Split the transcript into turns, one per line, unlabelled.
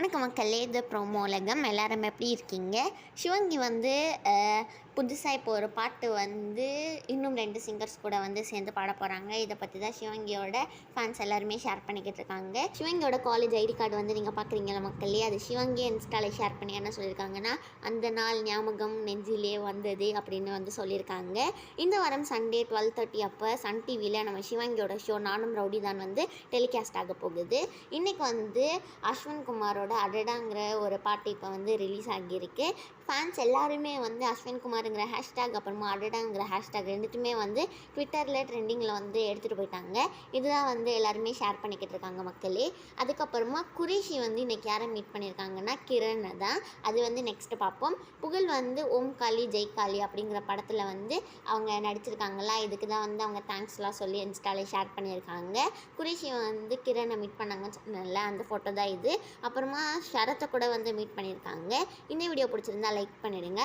வணக்கம் மக்களே, இது ப்ரோமோ உலகம். எல்லாரும் எப்படி இருக்கீங்க? சிவங்கி வந்து புதுசாக இப்போ ஒரு பாட்டு வந்து இன்னும் 2 சிங்கர்ஸ் கூட வந்து சேர்ந்து பாட போகிறாங்க. இதை பற்றி தான் சிவங்கியோட ஃபேன்ஸ் எல்லாருமே ஷேர் பண்ணிக்கிட்டு இருக்காங்க. சிவங்கியோட காலேஜ் ஐடி கார்டு வந்து நீங்கள் பார்க்குறீங்களா மக்களே, அது சிவங்கி இன்ஸ்டாவில் ஷேர் பண்ணி என்ன சொல்லியிருக்காங்கன்னா, அந்த நாள் ஞாபகம் நெஞ்சிலே வந்தது அப்படின்னு வந்து சொல்லியிருக்காங்க. இந்த வாரம் சண்டே 12:30 அப்போ சன் டிவியில் நம்ம சிவங்கியோட ஷோ நானும் ரவுடி தான் வந்து டெலிகாஸ்ட் ஆக போகுது. இன்றைக்கி வந்து அஸ்வின் குமாரோட அடடாங்கிற ஒரு பாட்டு இப்போ வந்து ரிலீஸ் ஆகியிருக்கு. ஃபேன்ஸ் எல்லாருமே வந்து அஸ்வின் குமாருங்கிற ஹேஷ்டேக் அப்புறமா அடடாங்கிற ஹேஷ்டேக் ரெண்டுத்துமே வந்து ட்விட்டரில் ட்ரெண்டிங்கில் வந்து எடுத்துகிட்டு போயிட்டாங்க. இதுதான் வந்து எல்லாருமே ஷேர் பண்ணிக்கிட்டு இருக்காங்க மக்களே. அதுக்கப்புறமா குரேஷி வந்து இன்றைக்கி யாரை மீட் பண்ணியிருக்காங்கன்னா கிரணை தான். அது வந்து நெக்ஸ்ட்டு பார்ப்போம். புகழ் வந்து ஓம் காளி ஜெய் காளி அப்படிங்கிற படத்தில் வந்து அவங்க நடிச்சிருக்காங்களா, இதுக்கு தான் வந்து அவங்க தேங்க்ஸ்லாம் சொல்லி இன்ஸ்டாவில் ஷேர் பண்ணியிருக்காங்க. குரேஷி வந்து கிரணை மீட் பண்ணாங்கன்னு சொன்னல, அந்த ஃபோட்டோ தான் இது. அப்புறமா ஷரத்தை கூட வந்து மீட் பண்ணியிருக்காங்க. இந்த வீடியோ பிடிச்சிருந்தா லைக் பண்ணிடுங்க.